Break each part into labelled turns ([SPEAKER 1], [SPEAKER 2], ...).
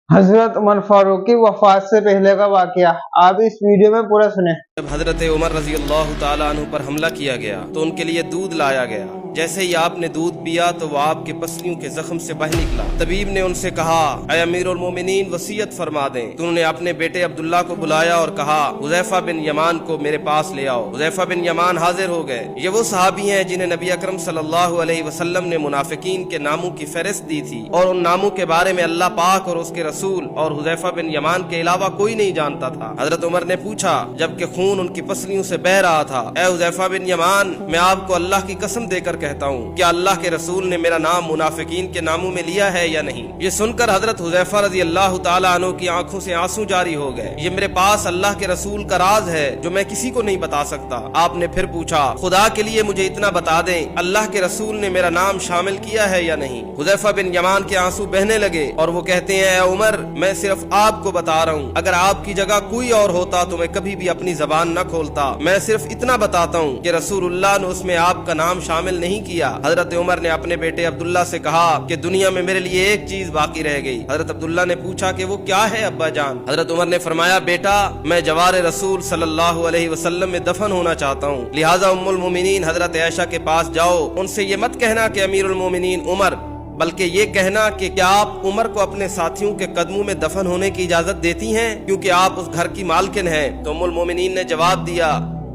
[SPEAKER 1] हजरत उमर फारूक की वफात से पहले का वाकया आप इस वीडियो में पूरा सुने।
[SPEAKER 2] जब हजरत उमर रजी अल्लाह ताला अन्हु पर हमला किया गया तो उनके लिए दूध लाया गया। जैसे ही आपने दूध पिया तो वह आपके पसलियों के जख्म से बह निकला। तबीब ने उनसे कहा, ऐ अमीरुल मोमिनीन वसीयत फरमा दें। तो उन्होंने अपने बेटे अब्दुल्ला को बुलाया और कहा, हुज़ैफा बिन यमान को मेरे पास ले आओ। हुज़ैफा बिन यमान हाजिर हो गए। ये वो सहाबी हैं जिन्हें नबी अकरम सल्लल्लाहु अलैहि वसल्लम ने मुनाफिकीन के नामों की फहरिस्त दी थी और उन नामों के बारे में अल्लाह पाक और उसके रसूल और हुज़ैफा बिन यमान के अलावा कोई नहीं जानता था। हजरत उमर ने पूछा जबकि खून उनकी पसलियों से बह रहा था, ऐ हुज़ैफा बिन यमान, मैं आपको अल्लाह की कसम देकर कहता हूँ, क्या अल्लाह के रसूल ने मेरा नाम मुनाफिकीन के नामों में लिया है या नहीं? ये सुनकर हजरत हुज़ैफा रज़ी अल्लाह ताला अन्हु की आंखों से आंसू जारी हो गए। ये मेरे पास अल्लाह के रसूल का राज है जो मैं किसी को नहीं बता सकता। आपने फिर पूछा, खुदा के लिए मुझे इतना बता दें, अल्लाह के रसूल ने मेरा नाम शामिल किया है या नहीं? हुज़ैफा बिन यमान के आंसू बहने लगे और वो कहते हैं, ऐ उमर, मैं सिर्फ आपको बता रहा हूँ, अगर आपकी जगह कोई और होता तो मैं कभी भी अपनी जबान न खोलता। मैं सिर्फ इतना बताता हूँ कि रसूलुल्लाह ने उसमें आपका नाम शामिल नहीं किया। हजरत उमर ने अपने बेटे अब्दुल्ला से कहा कि दुनिया में मेरे लिए एक चीज बाकी रह गई। हजरत अब्दुल्ला ने पूछा कि वो क्या है अब्बा जान? हजरत उमर ने फरमाया, बेटा, मैं जवार रसूल सल्लल्लाहु अलैहि वसल्लम में दफन होना चाहता हूँ, लिहाजा उम्मुल मोमिनीन हजरत आयशा के पास जाओ, उनसे ये मत कहना कि अमीरुल मोमिनीन उमर, बल्कि ये कहना कि क्या आप उमर को अपने साथियों के कदमों में दफन होने की इजाजत देती हैं क्योंकि आप उस घर की मालकिन हैं। तो उम्मुल मोमिनीन ने जवाब दिया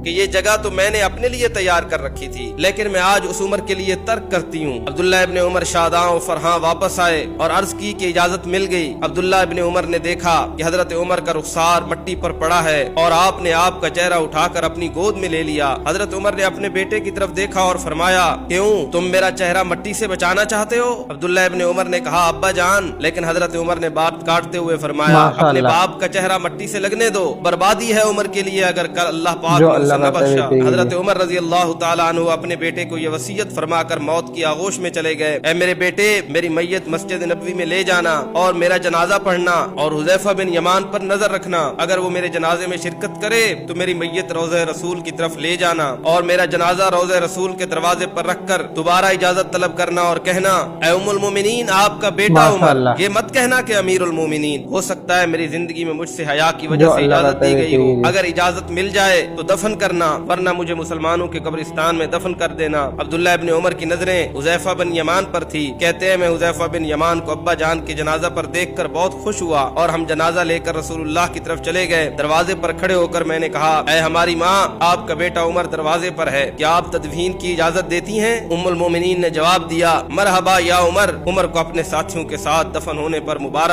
[SPEAKER 2] कि ये जगह तो मैंने अपने लिए तैयार कर रखी थी, लेकिन मैं आज उस उमर के लिए तर्क करती हूँ। अब्दुल्ला इब्ने उमर शादां और फरहां वापस आए और अर्ज की कि इजाजत मिल गई। अब्दुल्ला इब्ने उमर ने देखा कि हजरत उमर का रुखसार मट्टी पर पड़ा है और आपने आपका चेहरा उठाकर अपनी गोद में ले लिया। हजरत उमर ने अपने बेटे की तरफ देखा और फरमाया, क्यों, तुम मेरा चेहरा मट्टी से बचाना चाहते हो? अब्दुल्ला इब्ने उमर ने कहा, अब्बा जान, लेकिन हजरत उमर ने बात काटते हुए फरमाया, अपने बाप का चेहरा मट्टी से लगने दो, बर्बादी है उमर के लिए अगर कल अल्लाह पाक न बख्शा। हजरत उमर रजी अल्लाह ताला अन्हु अपने बेटे को ये वसीयत फरमाकर मौत की आगोश में चले गए, ऐ मेरे बेटे, मेरी मैयत मस्जिद नबवी में ले जाना और मेरा जनाजा पढ़ना और हुज़ैफा बिन यमान पर नजर रखना। अगर वो मेरे जनाजे में शिरकत करे तो मेरी मैयत रोज़े रसूल की तरफ ले जाना और मेरा जनाजा रोज़े रसूल के दरवाजे पर रखकर दोबारा इजाजत तलब करना और कहना, ऐ उम्मुल मोमिनीन, आपका बेटा उमर। ये मत कहना कि अमीरुल मोमिनीन। हो सकता है मेरी जिंदगी में मुझसे हया की वजह से इजाजत दी गई हो, अगर इजाजत मिल जाए तो दफन करना, वरना मुझे मुसलमानों के कब्रिस्तान में दफन कर देना। अब्दुल्ला इब्ने उमर की नजरें हुज़ैफा बिन यमान पर थी। कहते हैं, मैं हुज़ैफा बिन यमान को अब्बा जान के जनाजा पर देखकर बहुत खुश हुआ और हम जनाजा लेकर रसूलुल्लाह की तरफ चले गए। दरवाजे पर खड़े होकर मैंने कहा, ऐ हमारी माँ, आपका बेटा उमर दरवाजे पर है, क्या आप तदफीन की इजाजत देती हैं? उम्मुल मोमिनीन ने जवाब दिया, मरहबा या उमर। उमर को अपने साथियों के साथ दफन होने पर मुबारक